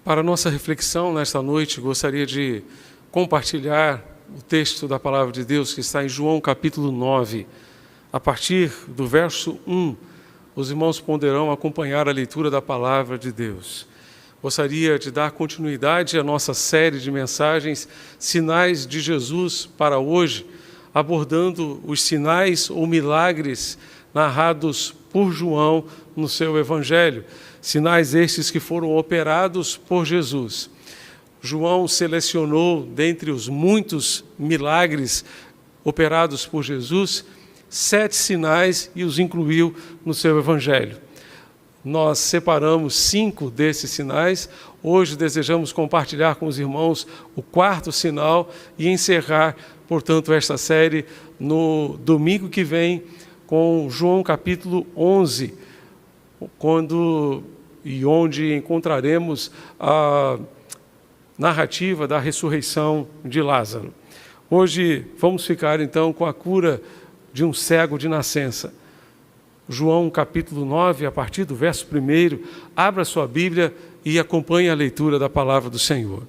Para a nossa reflexão nesta noite, gostaria de compartilhar o texto da Palavra de Deus que está em João capítulo 9. A partir do verso 1, os irmãos poderão acompanhar a leitura da Palavra de Deus. Gostaria de dar continuidade à nossa série de mensagens Sinais de Jesus para hoje, abordando os sinais ou milagres narrados por João no seu Evangelho. Sinais estes que foram operados por Jesus. João selecionou, dentre os muitos milagres operados por Jesus, 7 sinais e os incluiu no seu Evangelho. Nós separamos 5 desses sinais. Hoje desejamos compartilhar com os irmãos o 4º sinal e encerrar, portanto, esta série no domingo que vem com João capítulo 11, onde encontraremos a narrativa da ressurreição de Lázaro. Hoje vamos ficar então com a cura de um cego de nascença. João capítulo 9, a partir do verso 1, abra sua Bíblia e acompanhe a leitura da palavra do Senhor.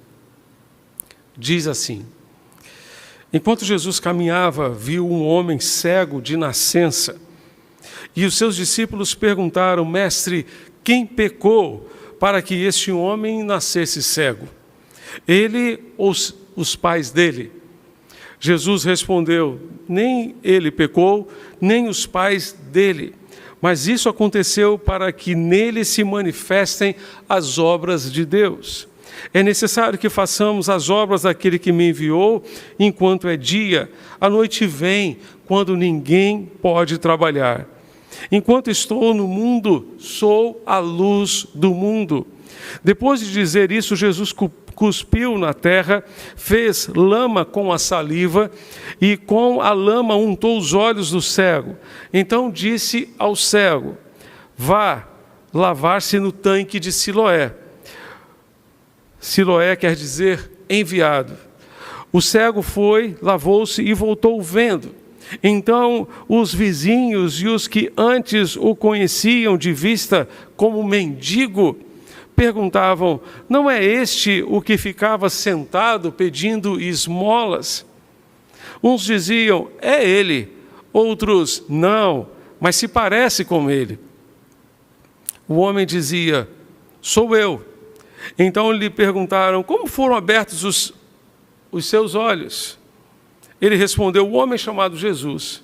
Diz assim: Enquanto Jesus caminhava, viu um homem cego de nascença. E os seus discípulos perguntaram: Mestre, quem pecou para que este homem nascesse cego? Ele ou os pais dele? Jesus respondeu: Nem ele pecou, nem os pais dele. Mas isso aconteceu para que nele se manifestem as obras de Deus. É necessário que façamos as obras daquele que me enviou enquanto é dia. A noite vem, quando ninguém pode trabalhar. Enquanto estou no mundo, sou a luz do mundo. Depois de dizer isso, Jesus cuspiu na terra, fez lama com a saliva e com a lama untou os olhos do cego. Então disse ao cego: Vá lavar-se no tanque de Siloé. Siloé quer dizer enviado. O cego foi, lavou-se e voltou vendo. Então os vizinhos e os que antes o conheciam de vista como mendigo perguntavam: Não é este o que ficava sentado pedindo esmolas? Uns diziam: É ele. Outros: Não, mas se parece com ele. O homem dizia: Sou eu. Então lhe perguntaram: Como foram abertos os seus olhos? Ele respondeu: O homem chamado Jesus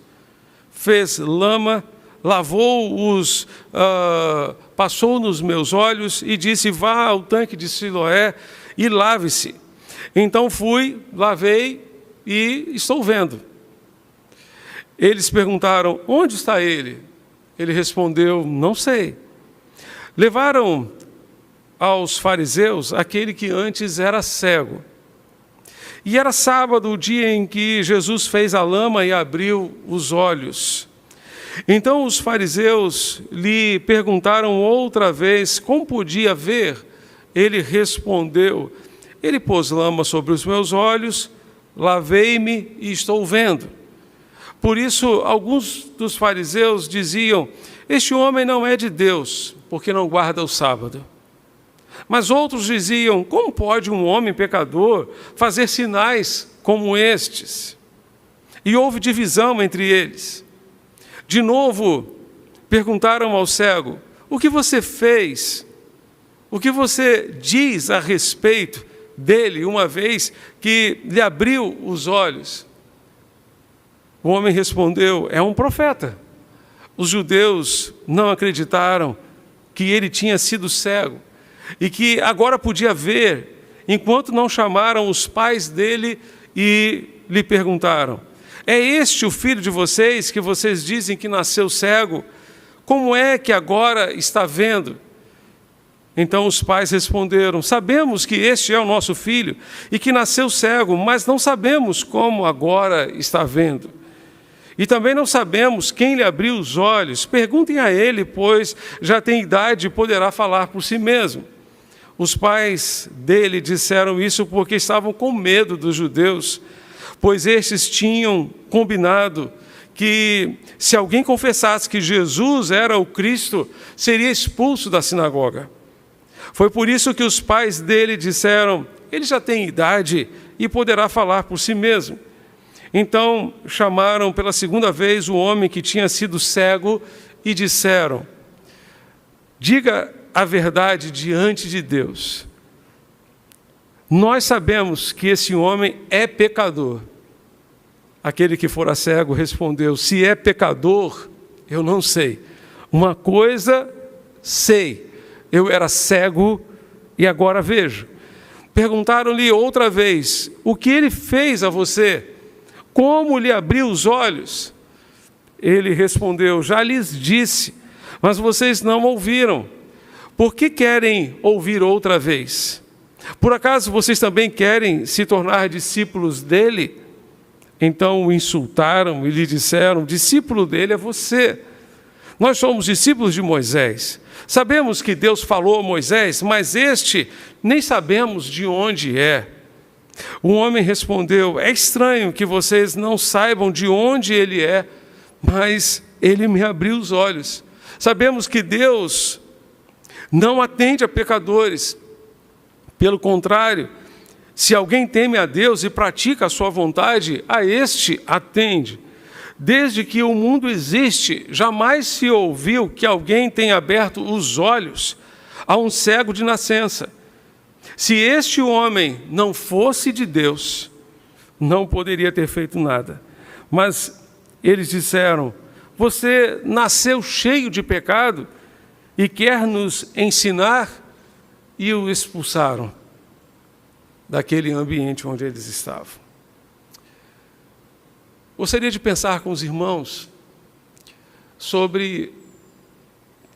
fez lama, lavou-os, passou nos meus olhos e disse: Vá ao tanque de Siloé e lave-se. Então fui, lavei e estou vendo. Eles perguntaram: Onde está ele? Ele respondeu: Não sei. Levaram aos fariseus aquele que antes era cego. E era sábado, o dia em que Jesus fez a lama e abriu os olhos. Então os fariseus lhe perguntaram outra vez como podia ver. Ele respondeu: Ele pôs lama sobre os meus olhos, lavei-me e estou vendo. Por isso alguns dos fariseus diziam: Este homem não é de Deus, porque não guarda o sábado. Mas outros diziam: Como pode um homem pecador fazer sinais como estes? E houve divisão entre eles. De novo, perguntaram ao cego: O que você fez? O que você diz a respeito dele, uma vez que lhe abriu os olhos? O homem respondeu: É um profeta. Os judeus não acreditaram que ele tinha sido cego e que agora podia ver, enquanto não chamaram os pais dele e lhe perguntaram: É este o filho de vocês que vocês dizem que nasceu cego? Como é que agora está vendo? Então os pais responderam: Sabemos que este é o nosso filho e que nasceu cego, mas não sabemos como agora está vendo. E também não sabemos quem lhe abriu os olhos. Perguntem a ele, pois já tem idade e poderá falar por si mesmo. Os pais dele disseram isso porque estavam com medo dos judeus, pois estes tinham combinado que se alguém confessasse que Jesus era o Cristo, seria expulso da sinagoga. Foi por isso que os pais dele disseram: ele já tem idade e poderá falar por si mesmo. Então chamaram pela segunda vez o homem que tinha sido cego e disseram: diga a verdade diante de Deus. Nós sabemos que esse homem é pecador. Aquele que fora cego respondeu: se é pecador, eu não sei. Uma coisa sei, eu era cego e agora vejo. Perguntaram-lhe outra vez: o que ele fez a você? Como lhe abriu os olhos? Ele respondeu: já lhes disse, mas vocês não ouviram. Por que querem ouvir outra vez? Por acaso vocês também querem se tornar discípulos dele? Então o insultaram e lhe disseram: discípulo dele é você. Nós somos discípulos de Moisés. Sabemos que Deus falou a Moisés, mas este nem sabemos de onde é. O homem respondeu: é estranho que vocês não saibam de onde ele é, mas ele me abriu os olhos. Sabemos que Deus não atende a pecadores. Pelo contrário, se alguém teme a Deus e pratica a sua vontade, a este atende. Desde que o mundo existe, jamais se ouviu que alguém tenha aberto os olhos a um cego de nascença. Se este homem não fosse de Deus, não poderia ter feito nada. Mas eles disseram: você nasceu cheio de pecado e quer nos ensinar? E o expulsaram daquele ambiente onde eles estavam. Gostaria de pensar com os irmãos sobre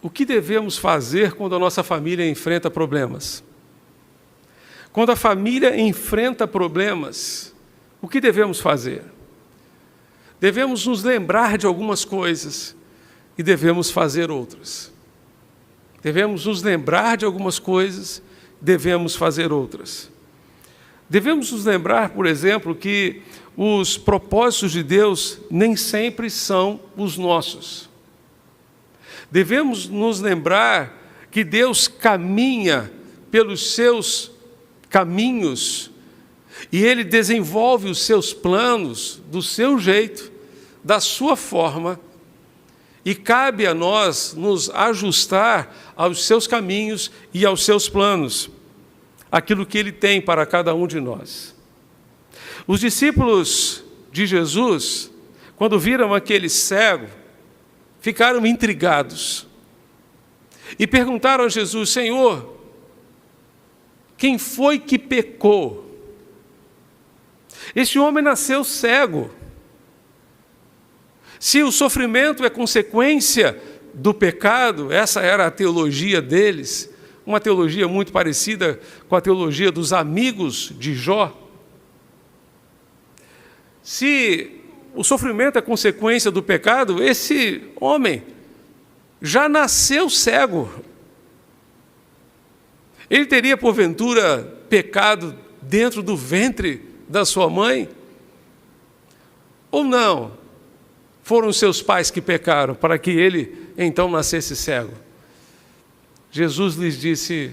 o que devemos fazer quando a nossa família enfrenta problemas. Quando a família enfrenta problemas, o que devemos fazer? Devemos nos lembrar de algumas coisas e devemos fazer outras. Devemos nos lembrar de algumas coisas, devemos fazer outras. Devemos nos lembrar, por exemplo, que os propósitos de Deus nem sempre são os nossos. Devemos nos lembrar que Deus caminha pelos seus caminhos e Ele desenvolve os seus planos do seu jeito, da sua forma, e cabe a nós nos ajustar aos seus caminhos e aos seus planos, aquilo que Ele tem para cada um de nós. Os discípulos de Jesus, quando viram aquele cego, ficaram intrigados e perguntaram a Jesus: Senhor, quem foi que pecou? Este homem nasceu cego. Se o sofrimento é consequência do pecado, essa era a teologia deles, uma teologia muito parecida com a teologia dos amigos de Jó. Se o sofrimento é consequência do pecado, esse homem já nasceu cego. Ele teria, porventura, pecado dentro do ventre da sua mãe? Ou não? Foram seus pais que pecaram para que ele então nascesse cego. Jesus lhes disse: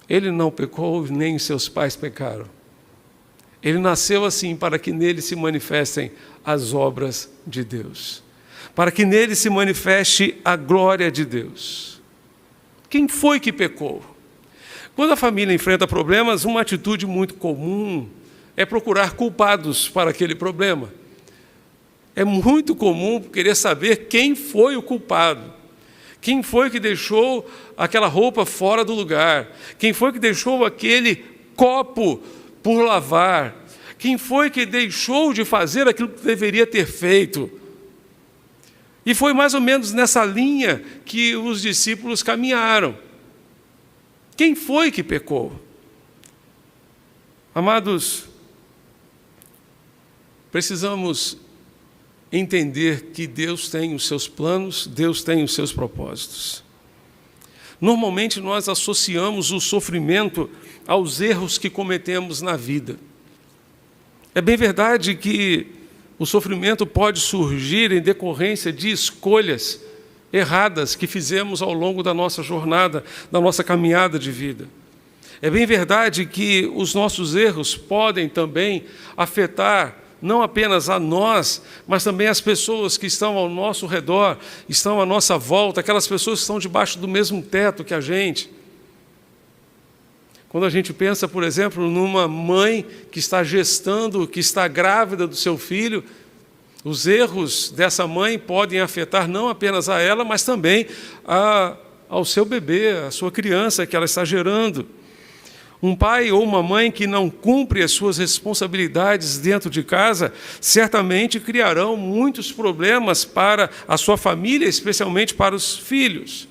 ele não pecou, nem seus pais pecaram. Ele nasceu assim para que nele se manifestem as obras de Deus, para que nele se manifeste a glória de Deus. Quem foi que pecou? Quando a família enfrenta problemas, uma atitude muito comum é procurar culpados para aquele problema. É muito comum querer saber quem foi o culpado. Quem foi que deixou aquela roupa fora do lugar? Quem foi que deixou aquele copo por lavar? Quem foi que deixou de fazer aquilo que deveria ter feito? E foi mais ou menos nessa linha que os discípulos caminharam. Quem foi que pecou? Amados, precisamos entender que Deus tem os seus planos, Deus tem os seus propósitos. Normalmente nós associamos o sofrimento aos erros que cometemos na vida. É bem verdade que o sofrimento pode surgir em decorrência de escolhas erradas que fizemos ao longo da nossa jornada, da nossa caminhada de vida. É bem verdade que os nossos erros podem também afetar não apenas a nós, mas também as pessoas que estão ao nosso redor, estão à nossa volta, aquelas pessoas que estão debaixo do mesmo teto que a gente. Quando a gente pensa, por exemplo, numa mãe que está gestando, que está grávida do seu filho, os erros dessa mãe podem afetar não apenas a ela, mas também ao seu bebê, a sua criança que ela está gerando. Um pai ou uma mãe que não cumpre as suas responsabilidades dentro de casa, certamente criarão muitos problemas para a sua família, especialmente para os filhos.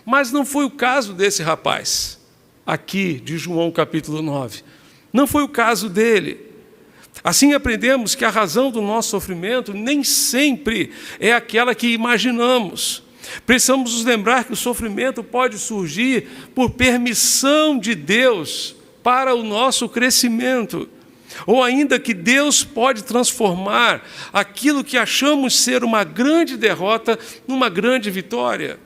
Mas não foi o caso desse rapaz, aqui de João capítulo 9. Não foi o caso dele. Assim aprendemos que a razão do nosso sofrimento nem sempre é aquela que imaginamos. Precisamos nos lembrar que o sofrimento pode surgir por permissão de Deus para o nosso crescimento. Ou ainda que Deus pode transformar aquilo que achamos ser uma grande derrota numa grande vitória.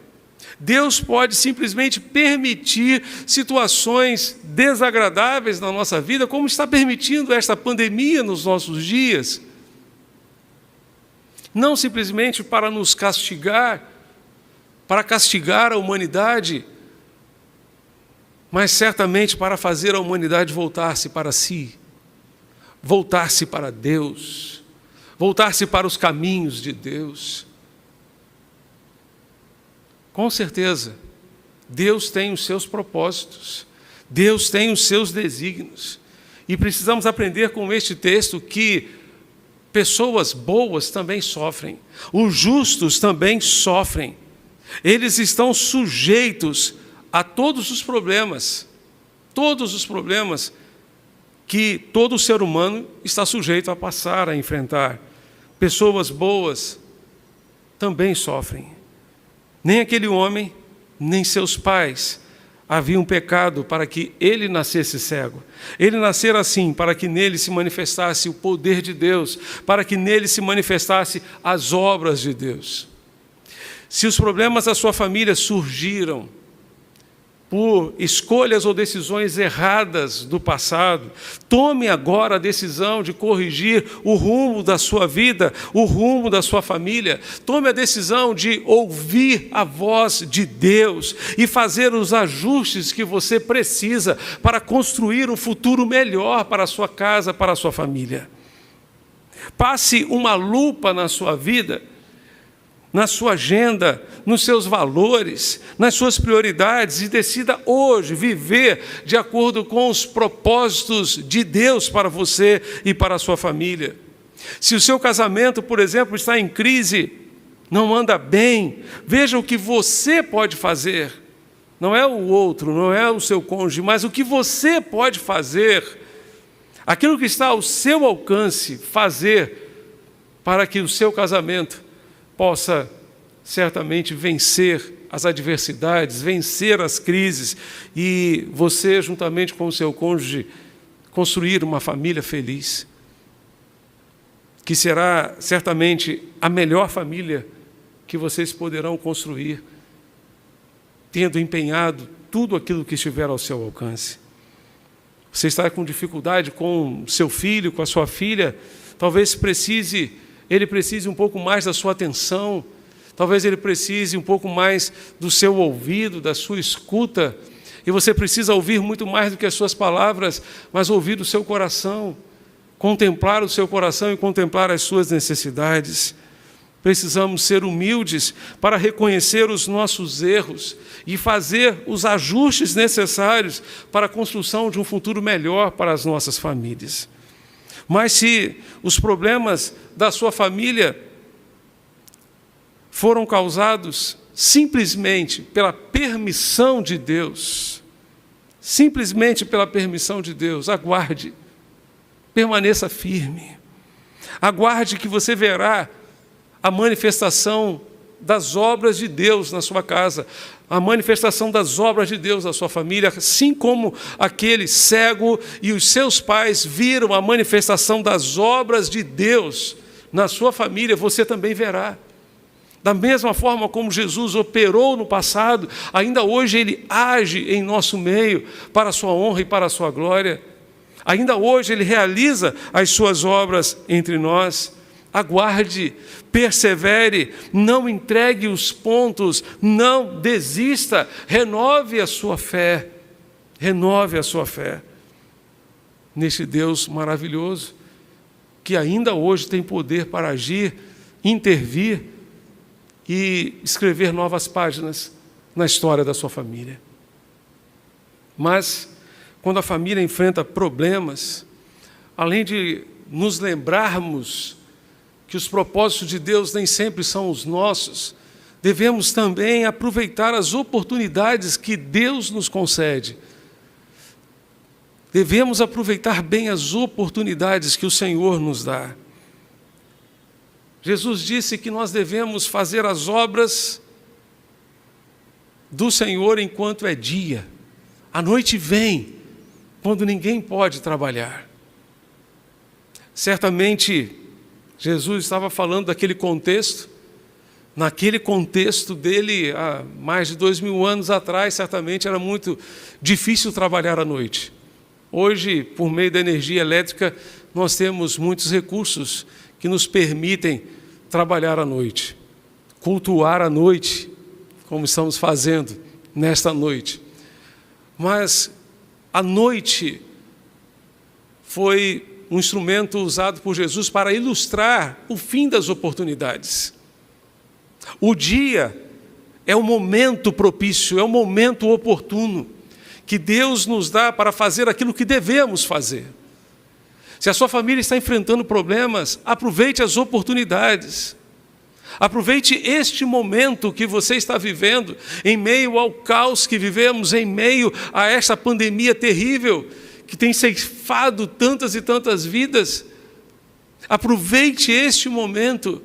Deus pode simplesmente permitir situações desagradáveis na nossa vida, como está permitindo esta pandemia nos nossos dias. Não simplesmente para nos castigar, para castigar a humanidade, mas certamente para fazer a humanidade voltar-se para si, voltar-se para Deus, voltar-se para os caminhos de Deus. Com certeza, Deus tem os seus propósitos, Deus tem os seus desígnios, e precisamos aprender com este texto que pessoas boas também sofrem, os justos também sofrem. Eles estão sujeitos a todos os problemas que todo ser humano está sujeito a passar, a enfrentar. Pessoas boas também sofrem. Nem aquele homem, nem seus pais haviam pecado para que ele nascesse cego. Ele nascera assim, para que nele se manifestasse o poder de Deus, para que nele se manifestasse as obras de Deus. Se os problemas da sua família surgiram por escolhas ou decisões erradas do passado, tome agora a decisão de corrigir o rumo da sua vida, o rumo da sua família. Tome a decisão de ouvir a voz de Deus e fazer os ajustes que você precisa para construir um futuro melhor para a sua casa, para a sua família. Passe uma lupa na sua vida, na sua agenda, nos seus valores, nas suas prioridades, e decida hoje viver de acordo com os propósitos de Deus para você e para a sua família. Se o seu casamento, por exemplo, está em crise, não anda bem, veja o que você pode fazer. Não é o outro, não é o seu cônjuge, mas o que você pode fazer, aquilo que está ao seu alcance fazer para que o seu casamento possa certamente vencer as adversidades, vencer as crises e você, juntamente com o seu cônjuge, construir uma família feliz, que será certamente a melhor família que vocês poderão construir, tendo empenhado tudo aquilo que estiver ao seu alcance. Você está com dificuldade com seu filho, com a sua filha, talvez ele precise um pouco mais da sua atenção, talvez ele precise um pouco mais do seu ouvido, da sua escuta, e você precisa ouvir muito mais do que as suas palavras, mas ouvir o seu coração, contemplar o seu coração e contemplar as suas necessidades. Precisamos ser humildes para reconhecer os nossos erros e fazer os ajustes necessários para a construção de um futuro melhor para as nossas famílias. Mas se os problemas da sua família foram causados simplesmente pela permissão de Deus, aguarde, permaneça firme, aguarde que você verá a manifestação das obras de Deus na sua casa, a manifestação das obras de Deus na sua família, assim como aquele cego e os seus pais viram a manifestação das obras de Deus na sua família, você também verá. Da mesma forma como Jesus operou no passado, ainda hoje Ele age em nosso meio para a sua honra e para a sua glória. Ainda hoje Ele realiza as suas obras entre nós. Aguarde, persevere, não entregue os pontos, não desista, renove a sua fé. Renove a sua fé neste Deus maravilhoso, que ainda hoje tem poder para agir, intervir e escrever novas páginas na história da sua família. Mas, quando a família enfrenta problemas, além de nos lembrarmos que os propósitos de Deus nem sempre são os nossos, devemos também aproveitar as oportunidades que Deus nos concede. Devemos aproveitar bem as oportunidades que o Senhor nos dá. Jesus disse que nós devemos fazer as obras do Senhor enquanto é dia. A noite vem, quando ninguém pode trabalhar. Certamente, Jesus estava falando daquele contexto. Naquele contexto dele, há mais de 2000 anos atrás, certamente era muito difícil trabalhar à noite. Hoje, por meio da energia elétrica, nós temos muitos recursos que nos permitem trabalhar à noite, cultuar à noite, como estamos fazendo nesta noite. Mas a noite foi um instrumento usado por Jesus para ilustrar o fim das oportunidades. O dia é o momento propício, é o momento oportuno que Deus nos dá para fazer aquilo que devemos fazer. Se a sua família está enfrentando problemas, aproveite as oportunidades. Aproveite este momento que você está vivendo, em meio ao caos que vivemos, em meio a esta pandemia terrível, que tem ceifado tantas e tantas vidas. Aproveite este momento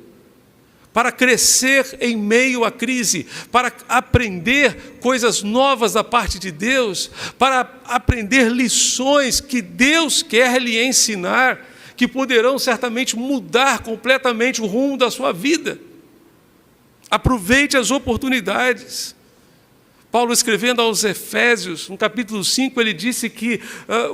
para crescer em meio à crise, para aprender coisas novas da parte de Deus, para aprender lições que Deus quer lhe ensinar, que poderão certamente mudar completamente o rumo da sua vida. Aproveite as oportunidades. Paulo, escrevendo aos Efésios, no capítulo 5, ele disse que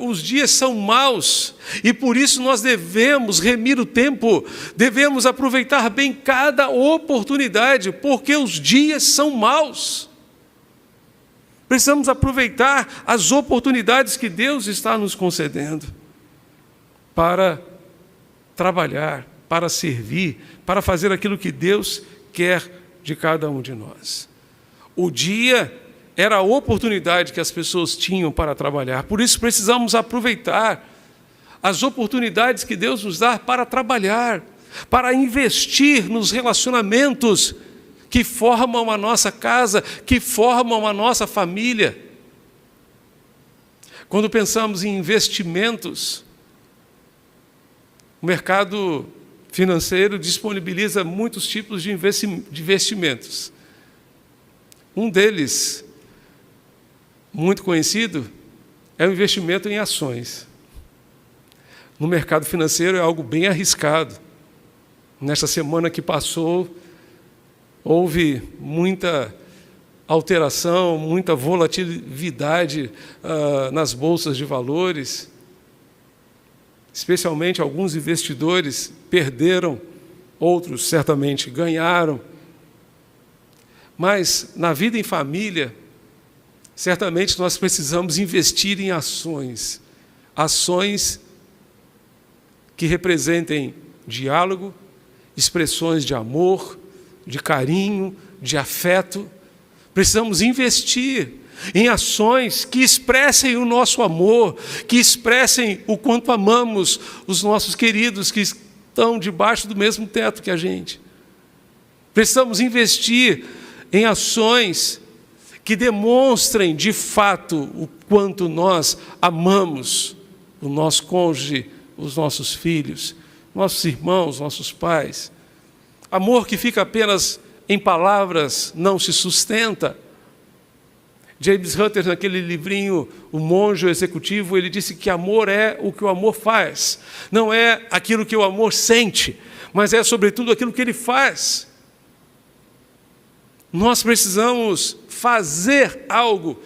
os dias são maus e por isso nós devemos remir o tempo, devemos aproveitar bem cada oportunidade, porque os dias são maus. Precisamos aproveitar as oportunidades que Deus está nos concedendo para trabalhar, para servir, para fazer aquilo que Deus quer de cada um de nós. O dia era a oportunidade que as pessoas tinham para trabalhar. Por isso precisamos aproveitar as oportunidades que Deus nos dá para trabalhar, para investir nos relacionamentos que formam a nossa casa, que formam a nossa família. Quando pensamos em investimentos, o mercado financeiro disponibiliza muitos tipos de investimentos. Um deles, muito conhecido, é o investimento em ações. No mercado financeiro é algo bem arriscado. Nesta semana que passou, houve muita alteração, muita volatilidade nas bolsas de valores. Especialmente alguns investidores perderam, outros certamente ganharam. Mas na vida em família, certamente nós precisamos investir em ações. Ações que representem diálogo, expressões de amor, de carinho, de afeto. Precisamos investir em ações que expressem o nosso amor, que expressem o quanto amamos os nossos queridos que estão debaixo do mesmo teto que a gente. Precisamos investir em ações que demonstrem de fato o quanto nós amamos o nosso cônjuge, os nossos filhos, nossos irmãos, nossos pais. Amor que fica apenas em palavras não se sustenta. James Hunter, naquele livrinho, O Monge Executivo, ele disse que amor é o que o amor faz. Não é aquilo que o amor sente, mas é, sobretudo, aquilo que ele faz. Nós precisamos fazer algo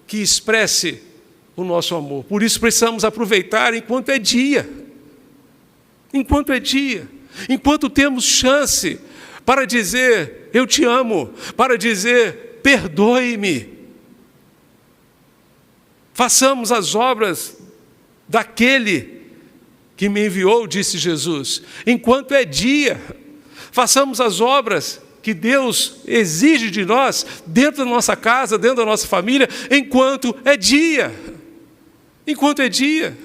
que expresse o nosso amor. Por isso precisamos aproveitar enquanto é dia. Enquanto é dia. Enquanto temos chance para dizer, eu te amo, para dizer, perdoe-me. Façamos as obras daquele que me enviou, disse Jesus. Enquanto é dia, façamos as obras que Deus exige de nós, dentro da nossa casa, dentro da nossa família, enquanto é dia. Enquanto é dia.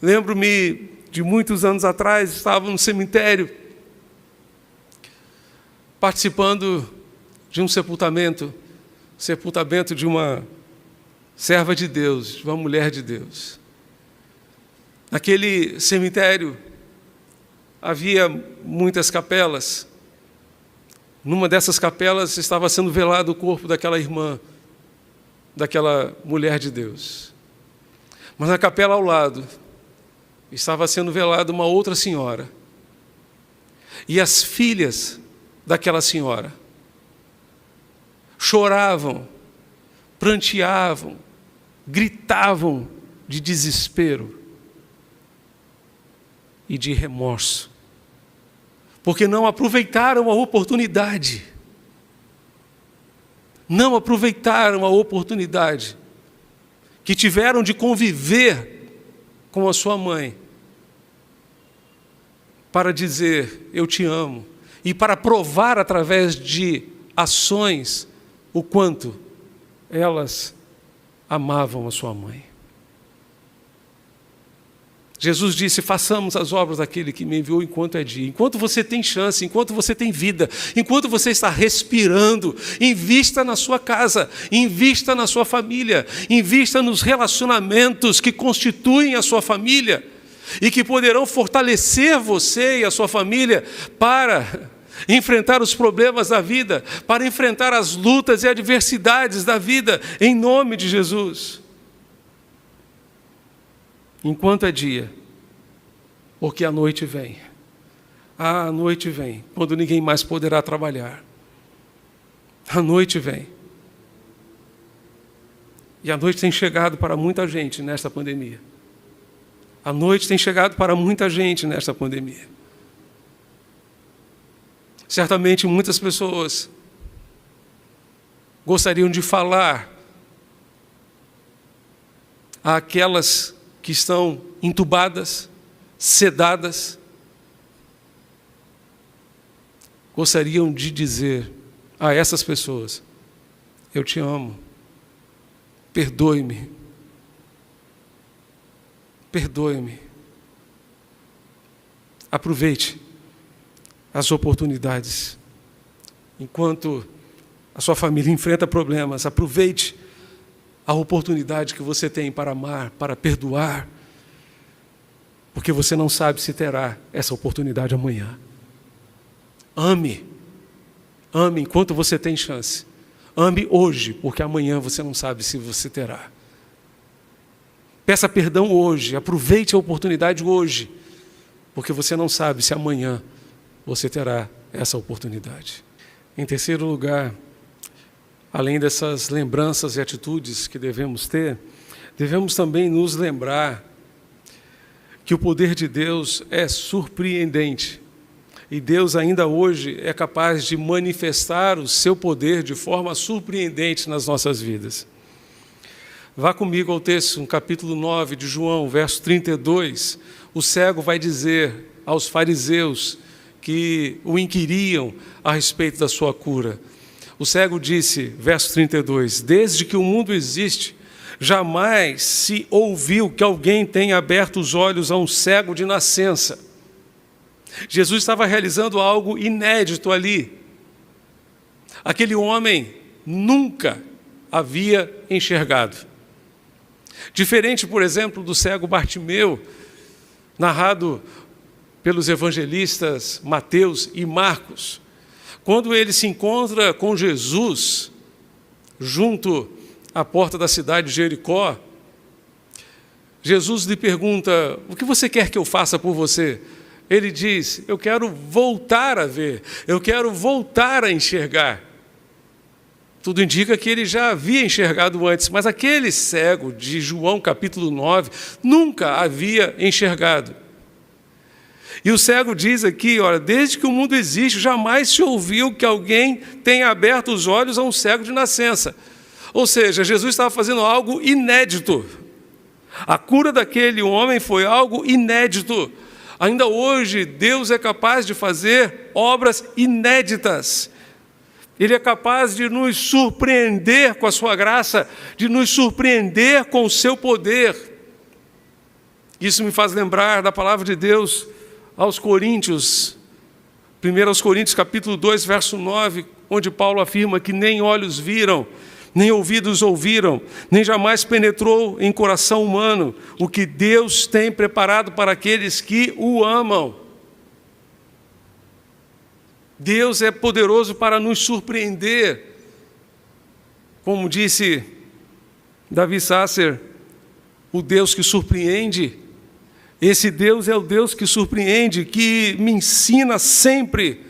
Lembro-me de muitos anos atrás, estava no cemitério, participando de um sepultamento de uma serva de Deus, de uma mulher de Deus. Naquele cemitério havia muitas capelas. Numa dessas capelas estava sendo velado o corpo daquela irmã, daquela mulher de Deus. Mas na capela ao lado estava sendo velada uma outra senhora. E as filhas daquela senhora choravam, pranteavam, gritavam de desespero e de remorso, porque não aproveitaram a oportunidade. Não aproveitaram a oportunidade que tiveram de conviver com a sua mãe para dizer, eu te amo, e para provar através de ações o quanto elas amavam a sua mãe. Jesus disse, façamos as obras daquele que me enviou enquanto é dia. Enquanto você tem chance, enquanto você tem vida, enquanto você está respirando, invista na sua casa, invista na sua família, invista nos relacionamentos que constituem a sua família e que poderão fortalecer você e a sua família para enfrentar os problemas da vida, para enfrentar as lutas e adversidades da vida, em nome de Jesus. Enquanto é dia, porque a noite vem. A noite vem, quando ninguém mais poderá trabalhar. A noite vem. E a noite tem chegado para muita gente nesta pandemia. A noite tem chegado para muita gente nesta pandemia. Certamente muitas pessoas gostariam de falar àquelas que estão entubadas, sedadas, gostariam de dizer a essas pessoas, eu te amo, perdoe-me, perdoe-me. Aproveite as oportunidades. Enquanto a sua família enfrenta problemas, aproveite a oportunidade que você tem para amar, para perdoar, porque você não sabe se terá essa oportunidade amanhã. Ame, ame enquanto você tem chance. Ame hoje, porque amanhã você não sabe se você terá. Peça perdão hoje, aproveite a oportunidade hoje, porque você não sabe se amanhã você terá essa oportunidade. Em terceiro lugar, além dessas lembranças e atitudes que devemos ter, devemos também nos lembrar que o poder de Deus é surpreendente. E Deus ainda hoje é capaz de manifestar o seu poder de forma surpreendente nas nossas vidas. Vá comigo ao texto, no capítulo 9 de João, verso 32. O cego vai dizer aos fariseus que o inquiriam a respeito da sua cura. O cego disse, verso 32, desde que o mundo existe, jamais se ouviu que alguém tenha aberto os olhos a um cego de nascença. Jesus estava realizando algo inédito ali. Aquele homem nunca havia enxergado. Diferente, por exemplo, do cego Bartimeu, narrado pelos evangelistas Mateus e Marcos, quando ele se encontra com Jesus, junto à porta da cidade de Jericó, Jesus lhe pergunta, o que você quer que eu faça por você? ele diz: eu quero voltar a ver, eu quero voltar a enxergar. Tudo indica que ele já havia enxergado antes, mas aquele cego de João capítulo 9 nunca havia enxergado. E o cego diz aqui, olha, desde que o mundo existe, jamais se ouviu que alguém tenha aberto os olhos a um cego de nascença. Ou seja, Jesus estava fazendo algo inédito. A cura daquele homem foi algo inédito. Ainda hoje, Deus é capaz de fazer obras inéditas. Ele é capaz de nos surpreender com a sua graça, de nos surpreender com o seu poder. Isso me faz lembrar da palavra de Deus aos Coríntios, 1 Coríntios capítulo 2, verso 9, onde Paulo afirma que nem olhos viram, nem ouvidos ouviram, nem jamais penetrou em coração humano o que Deus tem preparado para aqueles que o amam. Deus é poderoso para nos surpreender. Como disse Davi Sasser, o Deus que surpreende. Esse Deus é o Deus que surpreende, que me ensina sempre.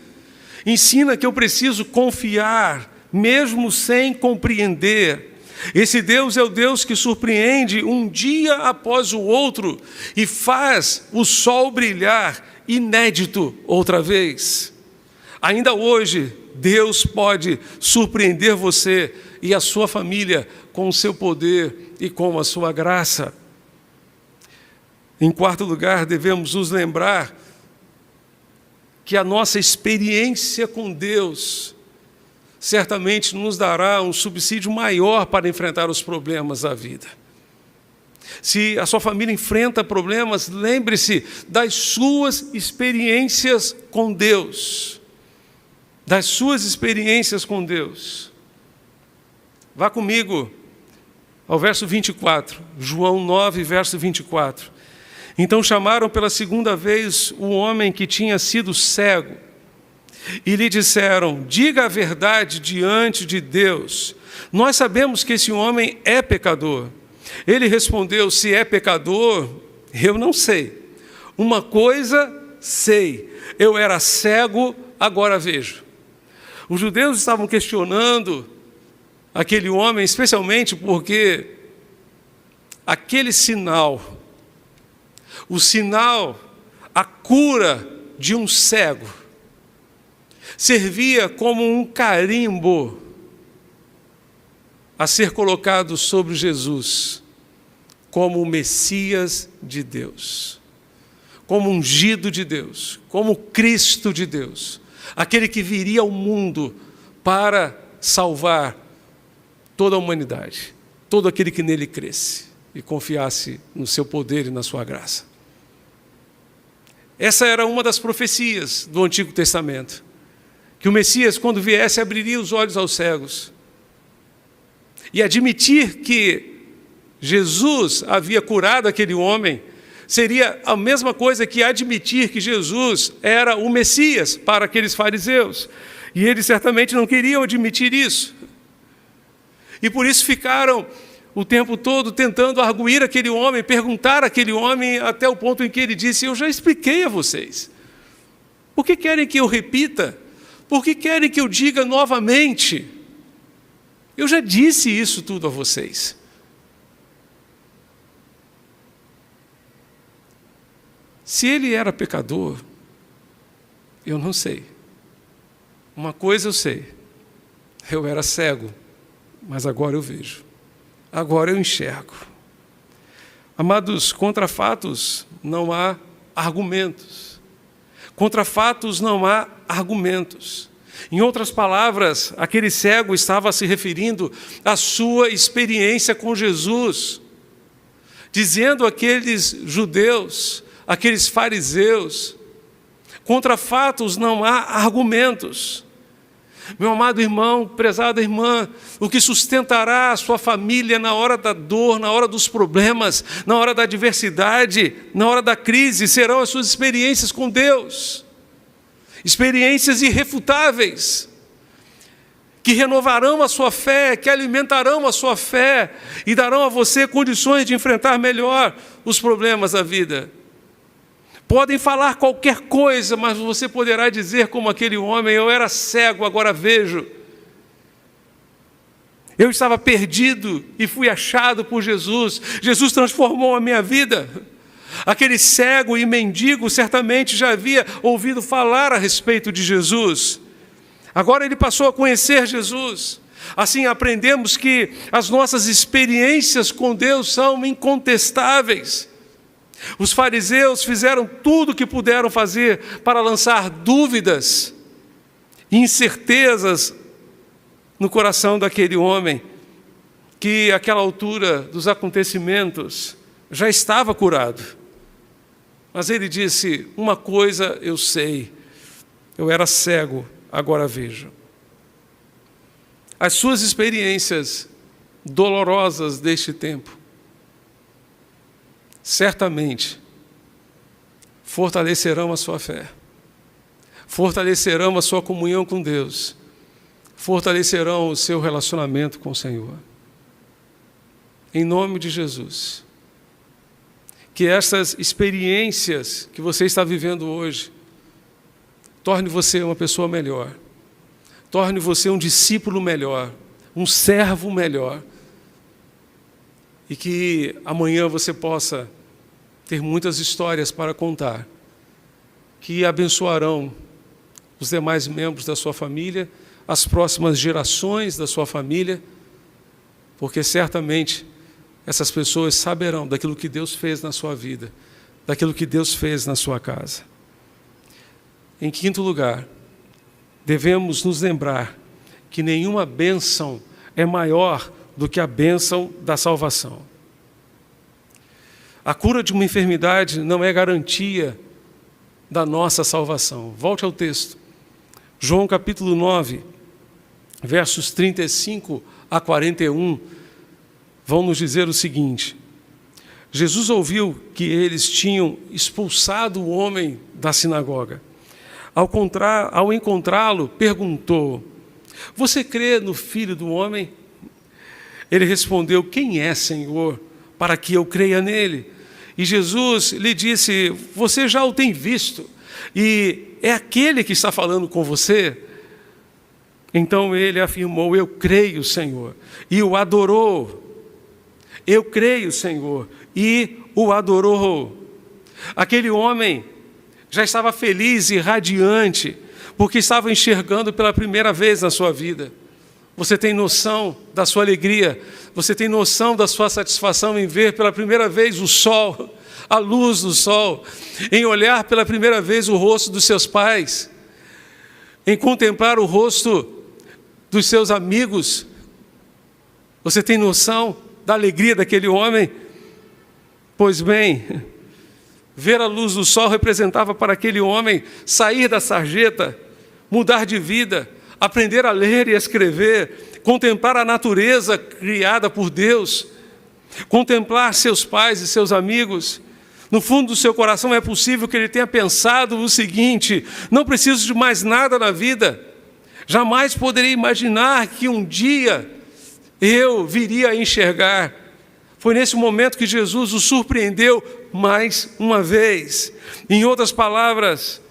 Ensina que eu preciso confiar, mesmo sem compreender. Esse Deus é o Deus que surpreende um dia após o outro e faz o sol brilhar inédito outra vez. Ainda hoje, Deus pode surpreender você e a sua família com o seu poder e com a sua graça. Em quarto lugar, devemos nos lembrar que a nossa experiência com Deus certamente nos dará um subsídio maior para enfrentar os problemas da vida. Se a sua família enfrenta problemas, lembre-se das suas experiências com Deus. Das suas experiências com Deus. Vá comigo ao verso 24, João 9, verso 24. Então chamaram pela segunda vez o homem que tinha sido cego e lhe disseram: diga a verdade diante de Deus. Nós sabemos que esse homem é pecador. Ele respondeu: se é pecador, eu não sei. Uma coisa sei, eu era cego, agora vejo. Os judeus estavam questionando aquele homem, especialmente porque aquele sinal, o sinal, a cura de um cego, servia como um carimbo a ser colocado sobre Jesus, como o Messias de Deus, como ungido de Deus, como Cristo de Deus, aquele que viria ao mundo para salvar toda a humanidade, todo aquele que nele cresce e confiasse no seu poder e na sua graça. Essa era uma das profecias do Antigo Testamento, que o Messias, quando viesse, abriria os olhos aos cegos. E admitir que Jesus havia curado aquele homem seria a mesma coisa que admitir que Jesus era o Messias para aqueles fariseus. E eles certamente não queriam admitir isso. E por isso ficaram o tempo todo tentando arguir aquele homem, perguntar àquele homem, até o ponto em que ele disse: eu já expliquei a vocês. Por que querem que eu repita? Por que querem que eu diga novamente? Eu já disse isso tudo a vocês. Se ele era pecador, eu não sei. Uma coisa eu sei: eu era cego, mas agora eu vejo. Agora eu enxergo. Amados, contra fatos não há argumentos. Contra fatos não há argumentos. Em outras palavras, aquele cego estava se referindo à sua experiência com Jesus, dizendo àqueles judeus, aqueles fariseus: contra fatos não há argumentos. Meu amado irmão, prezada irmã, o que sustentará a sua família na hora da dor, na hora dos problemas, na hora da adversidade, na hora da crise, serão as suas experiências com Deus. Experiências irrefutáveis, que renovarão a sua fé, que alimentarão a sua fé e darão a você condições de enfrentar melhor os problemas da vida. Podem falar qualquer coisa, mas você poderá dizer como aquele homem: eu era cego, agora vejo. Eu estava perdido e fui achado por Jesus. Jesus transformou a minha vida. Aquele cego e mendigo certamente já havia ouvido falar a respeito de Jesus. Agora ele passou a conhecer Jesus. Assim aprendemos que as nossas experiências com Deus são incontestáveis. Os fariseus fizeram tudo o que puderam fazer para lançar dúvidas e incertezas no coração daquele homem, que àquela altura dos acontecimentos já estava curado. Mas ele disse: uma coisa eu sei, eu era cego, agora vejo. As suas experiências dolorosas deste tempo certamente fortalecerão a sua fé, fortalecerão a sua comunhão com Deus, fortalecerão o seu relacionamento com o Senhor. Em nome de Jesus, que essas experiências que você está vivendo hoje torne você uma pessoa melhor, torne você um discípulo melhor, um servo melhor, e que amanhã você possa ter muitas histórias para contar, que abençoarão os demais membros da sua família, as próximas gerações da sua família, porque certamente essas pessoas saberão daquilo que Deus fez na sua vida, daquilo que Deus fez na sua casa. Em quinto lugar, devemos nos lembrar que nenhuma bênção é maior do que a bênção da salvação. A cura de uma enfermidade não é garantia da nossa salvação. Volte ao texto. João capítulo 9, versos 35 a 41, vão nos dizer o seguinte: Jesus ouviu que eles tinham expulsado o homem da sinagoga. Ao encontrá-lo, perguntou: você crê no Filho do Homem? Ele respondeu: quem é, Senhor, para que eu creia nele? E Jesus lhe disse: você já o tem visto, e é aquele que está falando com você. Então ele afirmou: eu creio, Senhor, e o adorou. Eu creio, Senhor, e o adorou. Aquele homem já estava feliz e radiante, porque estava enxergando pela primeira vez na sua vida. Você tem noção da sua alegria, você tem noção da sua satisfação em ver pela primeira vez o sol, a luz do sol, em olhar pela primeira vez o rosto dos seus pais, em contemplar o rosto dos seus amigos. Você tem noção da alegria daquele homem? Pois bem, ver a luz do sol representava para aquele homem sair da sarjeta, mudar de vida, aprender a ler e a escrever, contemplar a natureza criada por Deus, contemplar seus pais e seus amigos. No fundo do seu coração é possível que ele tenha pensado o seguinte: não preciso de mais nada na vida, jamais poderia imaginar que um dia eu viria a enxergar. Foi nesse momento que Jesus o surpreendeu mais uma vez. Em outras palavras,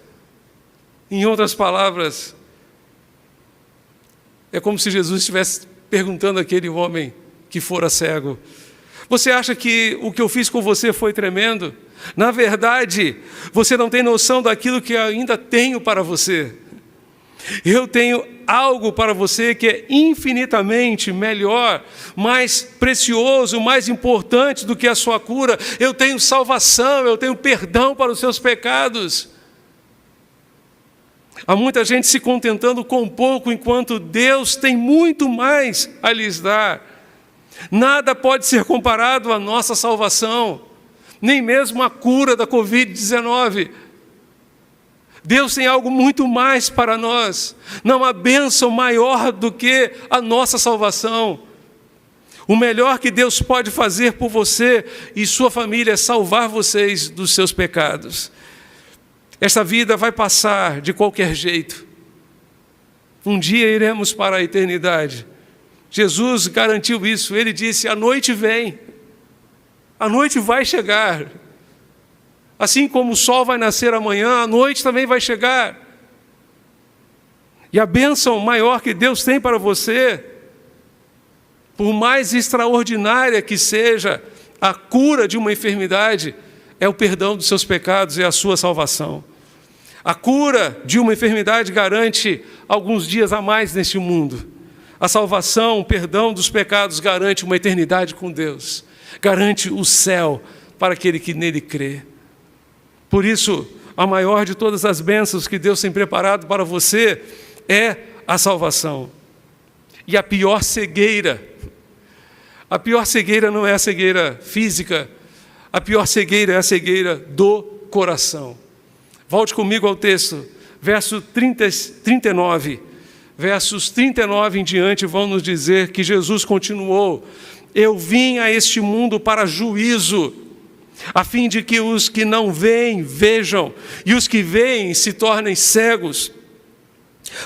é como se Jesus estivesse perguntando àquele homem que fora cego: você acha que o que eu fiz com você foi tremendo? Na verdade, você não tem noção daquilo que eu ainda tenho para você. Eu tenho algo para você que é infinitamente melhor, mais precioso, mais importante do que a sua cura. Eu tenho salvação, eu tenho perdão para os seus pecados. Há muita gente se contentando com pouco, enquanto Deus tem muito mais a lhes dar. Nada pode ser comparado à nossa salvação, nem mesmo a cura da Covid-19. Deus tem algo muito mais para nós. Não há bênção maior do que a nossa salvação. O melhor que Deus pode fazer por você e sua família é salvar vocês dos seus pecados. Esta vida vai passar de qualquer jeito. Um dia iremos para a eternidade. Jesus garantiu isso. Ele disse: a noite vem. A noite vai chegar. Assim como o sol vai nascer amanhã, a noite também vai chegar. E a bênção maior que Deus tem para você, por mais extraordinária que seja a cura de uma enfermidade, é o perdão dos seus pecados e a sua salvação. A cura de uma enfermidade garante alguns dias a mais neste mundo. A salvação, o perdão dos pecados garante uma eternidade com Deus. Garante o céu para aquele que nele crê. Por isso, a maior de todas as bênçãos que Deus tem preparado para você é a salvação. E a pior cegueira não é a cegueira física, a pior cegueira é a cegueira do coração. Volte comigo ao texto, verso 39. Versos 39 em diante vão nos dizer que Jesus continuou: eu vim a este mundo para juízo, a fim de que os que não veem, vejam, e os que veem se tornem cegos.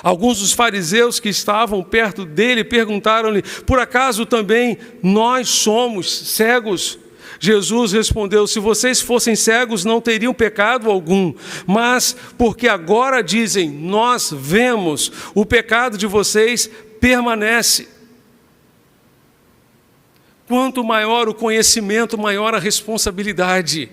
Alguns dos fariseus que estavam perto dele perguntaram-lhe: por acaso também nós somos cegos? Jesus respondeu: se vocês fossem cegos não teriam pecado algum, mas porque agora dizem, nós vemos, o pecado de vocês permanece. Quanto maior o conhecimento, maior a responsabilidade.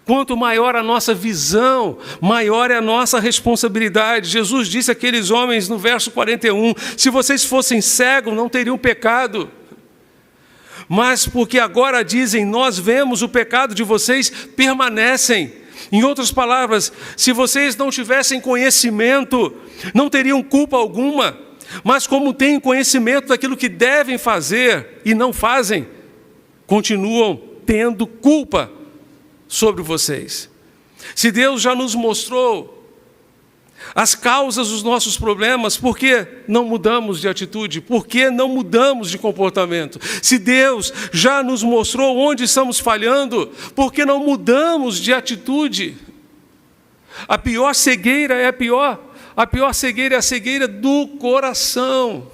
Quanto maior a nossa visão, maior é a nossa responsabilidade. Jesus disse àqueles homens no verso 41, se vocês fossem cegos não teriam pecado. Mas porque agora dizem, nós vemos, o pecado de vocês permanecem. Em outras palavras, se vocês não tivessem conhecimento, não teriam culpa alguma. Mas como têm conhecimento daquilo que devem fazer e não fazem, continuam tendo culpa sobre vocês. Se Deus já nos mostrou as causas dos nossos problemas, por que não mudamos de atitude? Por que não mudamos de comportamento? Se Deus já nos mostrou onde estamos falhando, por que não mudamos de atitude? A pior cegueira é a cegueira do coração.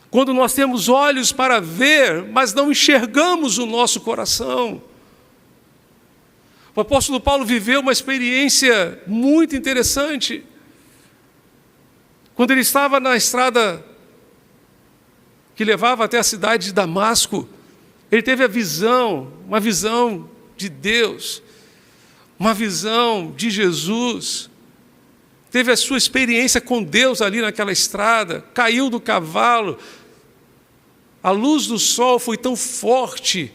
Quando nós temos olhos para ver, mas não enxergamos o nosso coração. O apóstolo Paulo viveu uma experiência muito interessante. Quando ele estava na estrada que levava até a cidade de Damasco, ele teve uma visão de Deus, uma visão de Jesus. Teve a sua experiência com Deus ali naquela estrada, caiu do cavalo. A luz do sol foi tão forte,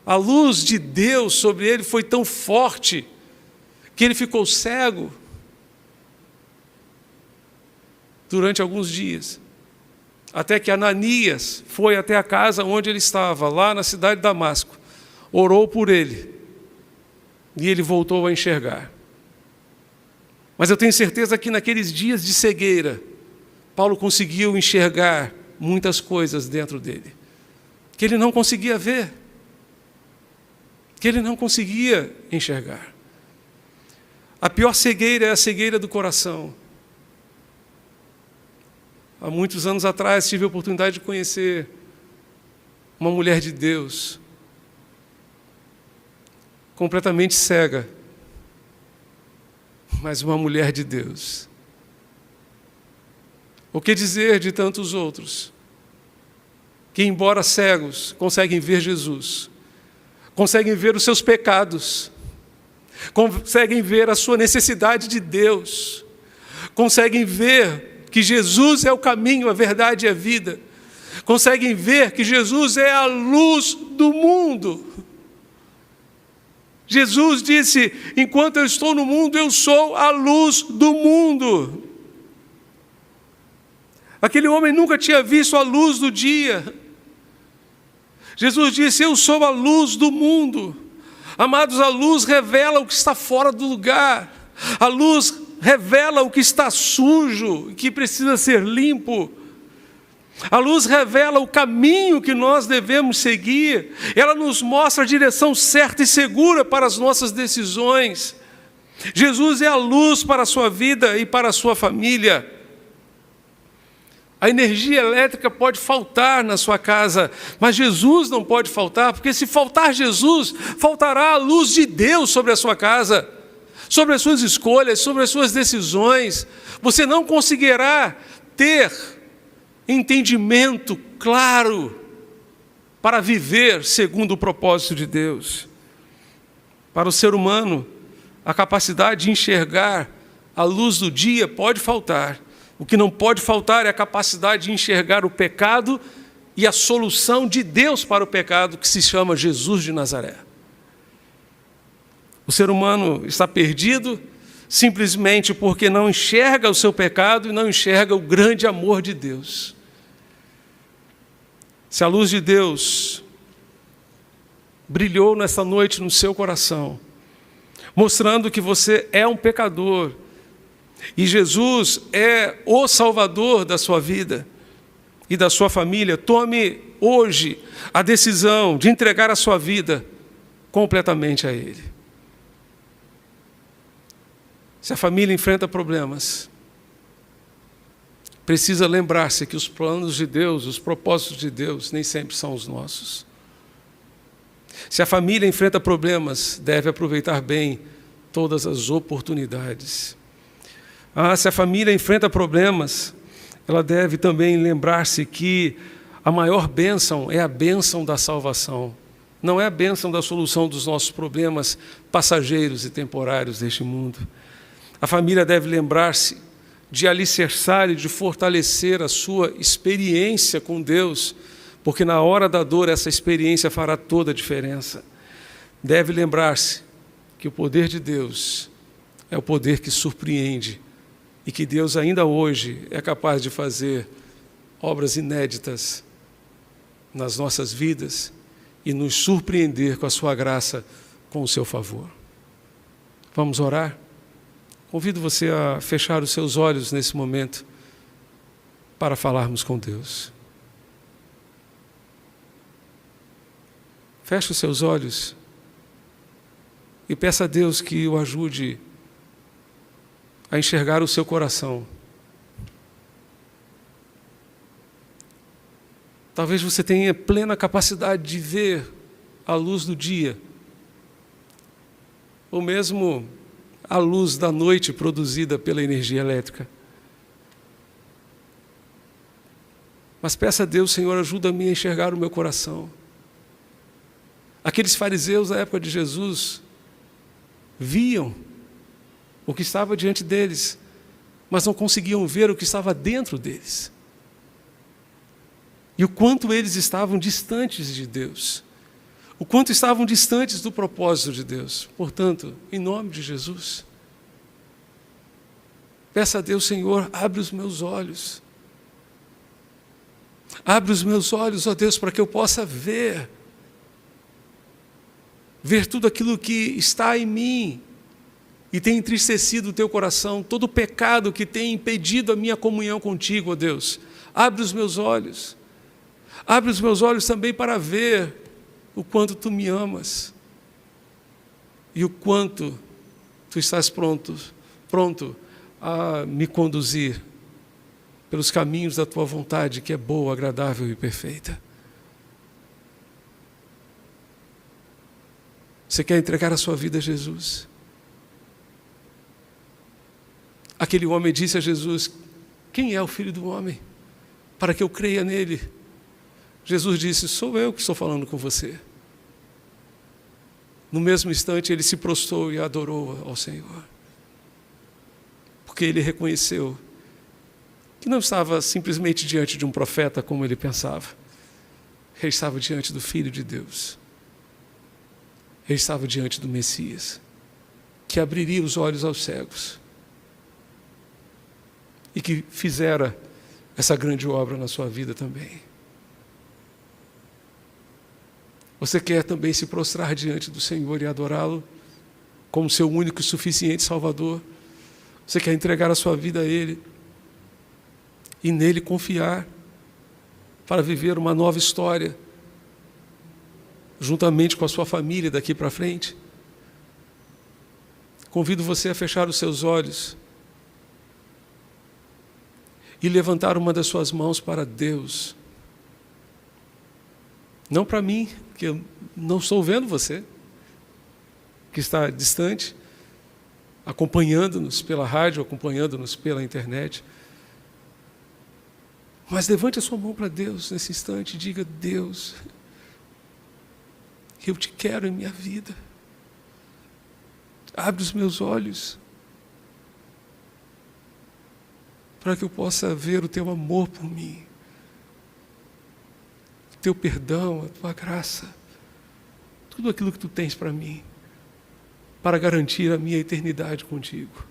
a luz de Deus sobre ele foi tão forte, que ele ficou cego durante alguns dias. Até que Ananias foi até a casa onde ele estava, lá na cidade de Damasco, orou por ele, e ele voltou a enxergar. Mas eu tenho certeza que naqueles dias de cegueira, Paulo conseguiu enxergar muitas coisas dentro dele, que ele não conseguia ver, que ele não conseguia enxergar. A pior cegueira é a cegueira do coração. Há muitos anos atrás tive a oportunidade de conhecer uma mulher de Deus, completamente cega, mas uma mulher de Deus. O que dizer de tantos outros, que embora cegos, conseguem ver Jesus, conseguem ver os seus pecados, conseguem ver a sua necessidade de Deus, conseguem ver que Jesus é o caminho, a verdade e a vida, conseguem ver que Jesus é a luz do mundo. Jesus disse, enquanto eu estou no mundo, eu sou a luz do mundo. Aquele homem nunca tinha visto a luz do dia. Jesus disse, eu sou a luz do mundo. Amados, a luz revela o que está fora do lugar. A luz revela o que está sujo e que precisa ser limpo. A luz revela o caminho que nós devemos seguir. Ela nos mostra a direção certa e segura para as nossas decisões. Jesus é a luz para a sua vida e para a sua família. A energia elétrica pode faltar na sua casa, mas Jesus não pode faltar, porque se faltar Jesus, faltará a luz de Deus sobre a sua casa, sobre as suas escolhas, sobre as suas decisões. Você não conseguirá ter entendimento claro para viver segundo o propósito de Deus. Para o ser humano, a capacidade de enxergar a luz do dia pode faltar. O que não pode faltar é a capacidade de enxergar o pecado e a solução de Deus para o pecado, que se chama Jesus de Nazaré. O ser humano está perdido simplesmente porque não enxerga o seu pecado e não enxerga o grande amor de Deus. Se a luz de Deus brilhou nessa noite no seu coração, mostrando que você é um pecador, e Jesus é o Salvador da sua vida e da sua família, tome hoje a decisão de entregar a sua vida completamente a Ele. Se a família enfrenta problemas, precisa lembrar-se que os planos de Deus, os propósitos de Deus, nem sempre são os nossos. Se a família enfrenta problemas, deve aproveitar bem todas as oportunidades. Se a família enfrenta problemas, ela deve também lembrar-se que a maior bênção é a bênção da salvação. Não é a bênção da solução dos nossos problemas passageiros e temporários deste mundo. A família deve lembrar-se de alicerçar e de fortalecer a sua experiência com Deus, porque na hora da dor essa experiência fará toda a diferença. Deve lembrar-se que o poder de Deus é o poder que surpreende e que Deus ainda hoje é capaz de fazer obras inéditas nas nossas vidas e nos surpreender com a sua graça, com o seu favor. Vamos orar? Convido você a fechar os seus olhos nesse momento para falarmos com Deus. Feche os seus olhos e peça a Deus que o ajude a enxergar o seu coração. Talvez você tenha plena capacidade de ver a luz do dia, ou mesmo a luz da noite produzida pela energia elétrica. Mas peça a Deus: Senhor, ajuda-me a enxergar o meu coração. Aqueles fariseus da época de Jesus viam o que estava diante deles, mas não conseguiam ver o que estava dentro deles. E o quanto eles estavam distantes de Deus, o quanto estavam distantes do propósito de Deus. Portanto, em nome de Jesus, peça a Deus: Senhor, abre os meus olhos. Abre os meus olhos, ó Deus, para que eu possa ver tudo aquilo que está em mim e tem entristecido o teu coração, todo o pecado que tem impedido a minha comunhão contigo, ó Deus. Abre os meus olhos. Abre os meus olhos também para ver o quanto tu me amas e o quanto tu estás pronto a me conduzir pelos caminhos da tua vontade, que é boa, agradável e perfeita. Você quer entregar a sua vida a Jesus? Aquele homem disse a Jesus: quem é o Filho do Homem, para que eu creia nele? Jesus disse: sou eu que estou falando com você. No mesmo instante ele se prostrou e adorou ao Senhor, porque ele reconheceu que não estava simplesmente diante de um profeta como ele pensava. Ele estava diante do Filho de Deus. Ele estava diante do Messias, que abriria os olhos aos cegos e que fizera essa grande obra na sua vida também. Você quer também se prostrar diante do Senhor e adorá-lo como seu único e suficiente Salvador? Você quer entregar a sua vida a Ele e nele confiar para viver uma nova história juntamente com a sua família daqui para frente? Convido você a fechar os seus olhos e levantar uma das suas mãos para Deus. Não para mim, que eu não estou vendo você, que está distante, acompanhando-nos pela rádio, acompanhando-nos pela internet. Mas levante a sua mão para Deus nesse instante e diga: Deus, eu te quero em minha vida. Abre os meus olhos para que eu possa ver o teu amor por mim, o teu perdão, a tua graça, tudo aquilo que tu tens para mim, para garantir a minha eternidade contigo.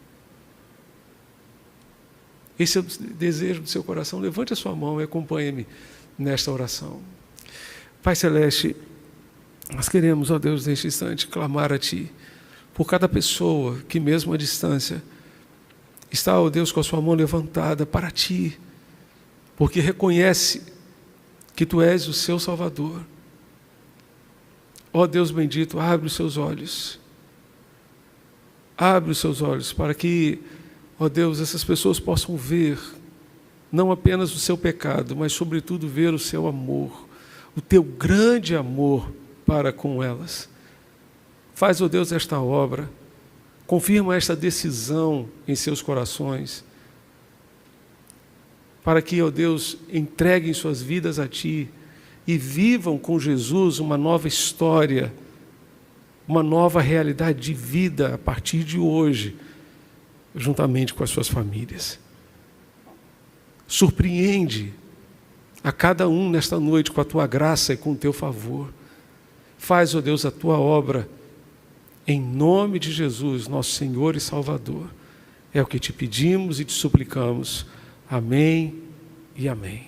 Esse é o desejo do seu coração. Levante a sua mão e acompanhe-me nesta oração. Pai Celeste, nós queremos, ó Deus, neste instante, clamar a Ti por cada pessoa que, mesmo à distância, está, ó Deus, com a sua mão levantada para Ti, porque reconhece que Tu és o seu Salvador. Ó Deus bendito, abre os seus olhos. Abre os seus olhos para que, ó Deus, essas pessoas possam ver não apenas o seu pecado, mas sobretudo ver o seu amor, o teu grande amor para com elas. Faz, ó Deus, esta obra, confirma esta decisão em seus corações, para que, ó Deus, entreguem suas vidas a Ti e vivam com Jesus uma nova história, uma nova realidade de vida a partir de hoje, juntamente com as suas famílias. Surpreende a cada um nesta noite com a Tua graça e com o Teu favor. Faz, ó Deus, a Tua obra, em nome de Jesus, nosso Senhor e Salvador. É o que Te pedimos e Te suplicamos. Amém e amém.